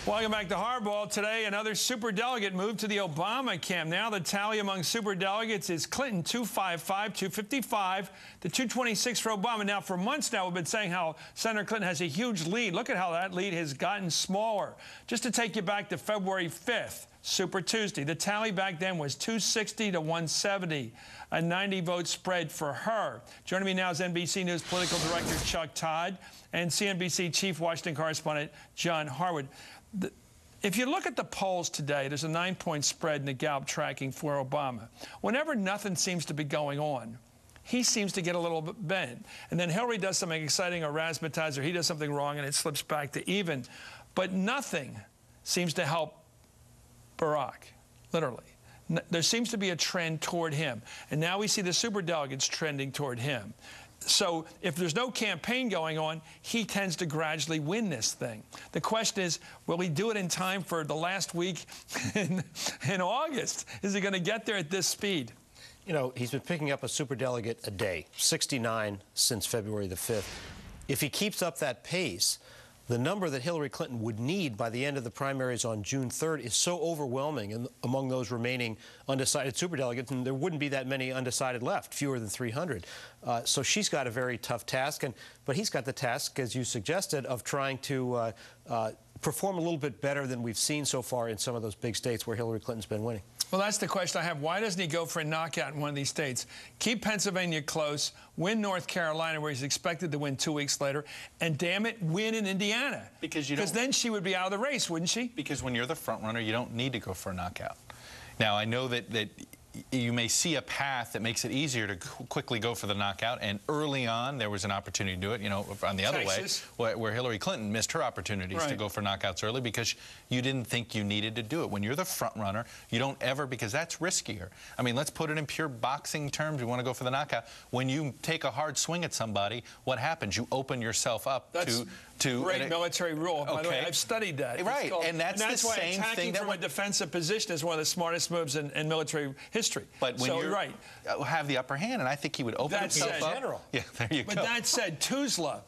Welcome back to Hardball. Today, another superdelegate moved to the Obama camp. Now the tally among superdelegates is Clinton 255, 255 to 226 for Obama. Now, for months now, we've been saying how Senator Clinton has a huge lead. Look at how that lead has gotten smaller. Just to take you back to February 5th, Super Tuesday, the tally back then was 260 to 170, a 90-vote spread for her. Joining me now is NBC News political director Chuck Todd and CNBC chief Washington correspondent John Harwood. If you look at the polls today, there's a 9-point spread in the Gallup tracking for Obama. Whenever nothing seems to be going on, he seems to get a little bit bent. And then Hillary does something exciting or razzmatazz, or he does something wrong, and it slips back to even. But nothing seems to help Barack, literally. There seems to be a trend toward him. And now we see the superdelegates trending toward him. So if there's no campaign going on, he tends to gradually win this thing. The question is, will he do it in time for the last week in August? Is he going to get there at this speed? You know, he's been picking up a superdelegate a day, 69 since February the 5th. If he keeps up that pace, the number that Hillary Clinton would need by the end of the primaries on June 3rd is so overwhelming and among those remaining undecided superdelegates, and there wouldn't be that many undecided left, fewer than 300. So she's got a very tough task, but he's got the task, as you suggested, of trying to perform a little bit better than we've seen so far in some of those big states where Hillary Clinton's been winning. Well, that's the question I have. Why doesn't he go for a knockout in one of these states? Keep Pennsylvania close, win North Carolina, where he's expected to win 2 weeks later, and damn it, win in Indiana. Because then she would be out of the race, wouldn't she? Because when you're the front runner, you don't need to go for a knockout. Now, I know that you may see a path that makes it easier to quickly go for the knockout, and early on there was an opportunity to do it, you know, on the other way, where Hillary Clinton missed her opportunities to go for knockouts early because you didn't think you needed to do it. When you're the front runner, you don't ever, because that's riskier. I mean, let's put it in pure boxing terms. You want to go for the knockout. When you take a hard swing at somebody, what happens? You open yourself up to great military rule. By the way, I've studied that. Right, and that's the same thing. From a defensive position is one of the smartest moves in military history. But when you have the upper hand, and I think he would open himself up. General. Yeah, there you go. But that said, Tuzla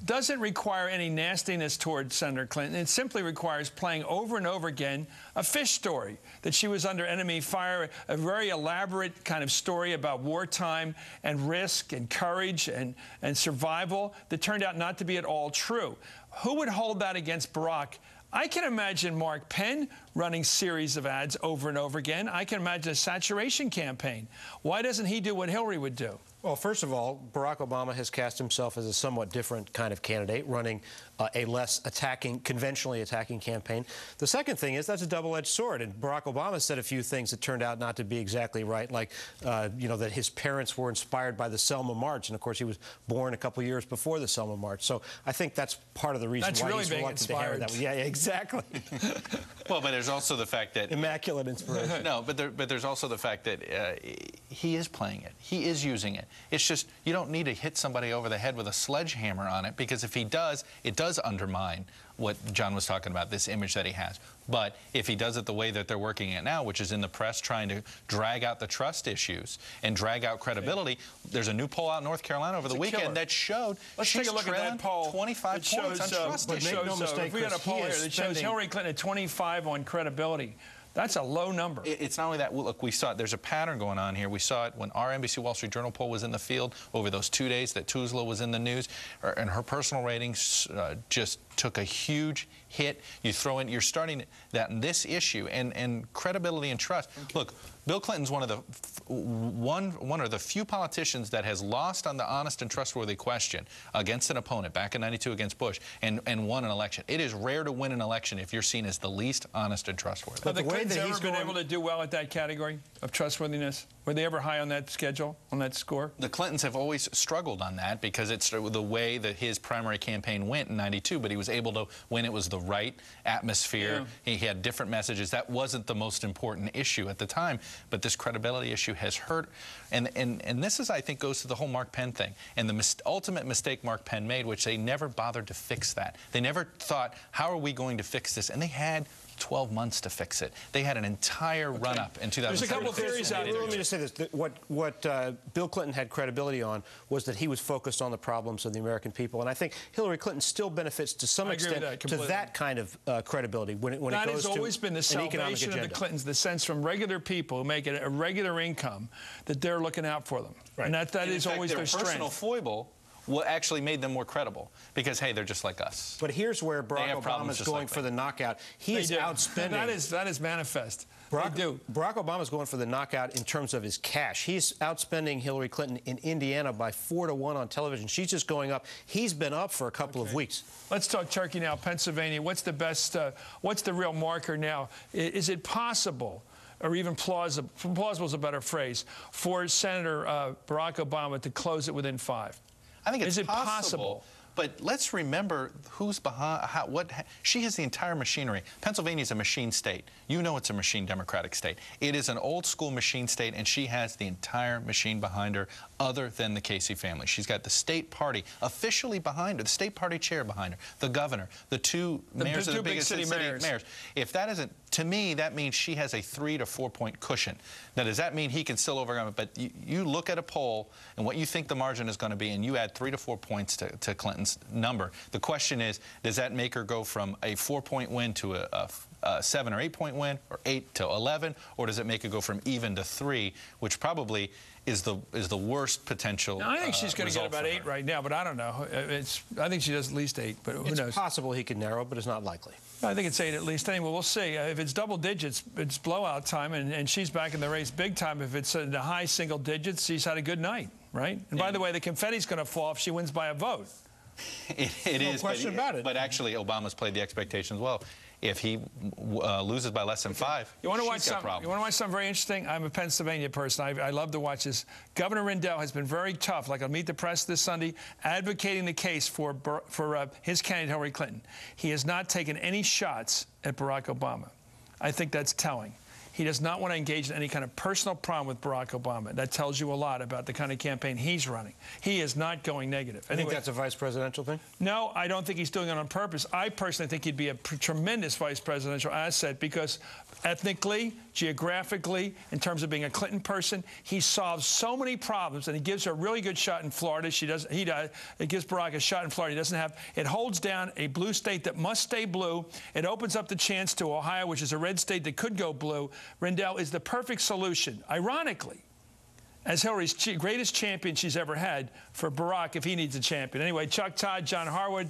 doesn't require any nastiness toward Senator Clinton. It simply requires playing over and over again a fish story, that she was under enemy fire, a very elaborate kind of story about wartime and risk and courage and survival that turned out not to be at all true. Who would hold that against Barack? I can imagine Mark Penn running series of ads over and over again. I can imagine a saturation campaign. Why doesn't he do what Hillary would do? Well, first of all, Barack Obama has cast himself as a somewhat different kind of candidate, running a less conventionally attacking campaign. The second thing is that's a double-edged sword, and Barack Obama said a few things that turned out not to be exactly right, like, you know, that his parents were inspired by the Selma March, and of course he was born a couple years before the Selma March. So I think that's part of the reason why he's reluctant to hear that. Yeah, exactly. Well, but there's also the fact that immaculate inspiration. No, but there's also the fact that he is playing it. He is using it. It's just you don't need to hit somebody over the head with a sledgehammer on it, because if he does, it does undermine what John was talking about, this image that he has. But if he does it the way that they're working it now, which is in the press trying to drag out the trust issues and drag out credibility, there's a new poll out in North Carolina over the weekend that showed she's take a look at that poll. 25 points on trust issues. Make no mistake, if we got a poll here that shows Hillary Clinton at 25 on credibility. That's a low number. It's not only that. Look, we saw it. There's a pattern going on here. We saw it when our NBC Wall Street Journal poll was in the field over those 2 days that Tuzla was in the news, and her personal ratings just took a huge hit. You're starting that in this issue and credibility and trust. Okay. Look, Bill Clinton's one of the few politicians that has lost on the honest and trustworthy question against an opponent back in '92 against Bush and won an election. It is rare to win an election if you're seen as the least honest and trustworthy. But the Clintons ever been able to do well at that category of trustworthiness? Were they ever high on that schedule, on that score? The Clintons have always struggled on that because it's the way that his primary campaign went in '92, but he was able to win. It was the right atmosphere. Yeah. He had different messages. That wasn't the most important issue at the time, but this credibility issue has hurt. And this is, I think, goes to the whole Mark Penn thing and the ultimate mistake Mark Penn made, which they never bothered to fix that. They never thought, how are we going to fix this? And they had 12 months to fix it. They had an entire run-up in 2016. There's a couple of theories out there. Let me just say this. What Bill Clinton had credibility on was that he was focused on the problems of the American people. And I think Hillary Clinton still benefits to some extent to that kind of credibility when it goes to that has always been the salvation of the Clintons, the sense from regular people who make it a regular income that they're looking out for them. Right. And that is always their strength. Personal foible what actually made them more credible because, hey, they're just like us. But here's where Barack Obama is going for the knockout. He is outspending. That is manifest. Barack Obama is going for the knockout in terms of his cash. He's outspending Hillary Clinton in Indiana by 4-1 on television. She's just going up. He's been up for a couple of weeks. Let's talk Turkey now. Pennsylvania. What's the best? What's the real marker now? Is it possible, or even plausible is a better phrase, for Senator Barack Obama to close it within 5? I think it's possible. But let's remember who's behind, she has the entire machinery. Pennsylvania is a machine state. You know it's a machine Democratic state. It is an old school machine state, and she has the entire machine behind her other than the Casey family. She's got the state party officially behind her, the state party chair behind her, the governor, the two mayors of the biggest city mayors. If that isn't, to me, that means she has a 3 to 4 point cushion. Now, does that mean he can still overcome it? But you look at a poll and what you think the margin is going to be, and you add 3 to 4 points to Clinton's number. The question is, does that make her go from a 4-point win to a 7 or 8 point win, or 8 to 11, or does it make her go from even to 3, which probably is the worst potential? Now, I think she's going to get about 8 right now, but I don't know. I think she does at least 8, but who knows? It's possible he could narrow, but it's not likely. I think it's 8 at least. Anyway, we'll see. If it's double digits, it's blowout time, and she's back in the race big time. If it's in the high single digits, she's had a good night, right? And by the way, the confetti's going to fall if she wins by a vote. It no question about it. But actually, Obama's played the expectations well. If he loses by less than 5, you want to watch something very interesting? I'm a Pennsylvania person. I love to watch this. Governor Rendell has been very tough, like on Meet the Press this Sunday, advocating the case for his candidate, Hillary Clinton. He has not taken any shots at Barack Obama. I think that's telling. He does not want to engage in any kind of personal problem with Barack Obama. That tells you a lot about the kind of campaign he's running. He is not going negative. I think that's a vice presidential thing? No, I don't think he's doing it on purpose. I personally think he'd be a tremendous vice presidential asset because ethnically, geographically, in terms of being a Clinton person, he solves so many problems, and he gives her a really good shot in Florida. It gives Barack a shot in Florida he doesn't have. It holds down a blue state that must stay blue. It opens up the chance to Ohio, which is a red state that could go blue. Rendell is the perfect solution, ironically, as Hillary's greatest champion she's ever had for Barack if he needs a champion. Anyway, Chuck Todd, John Harwood,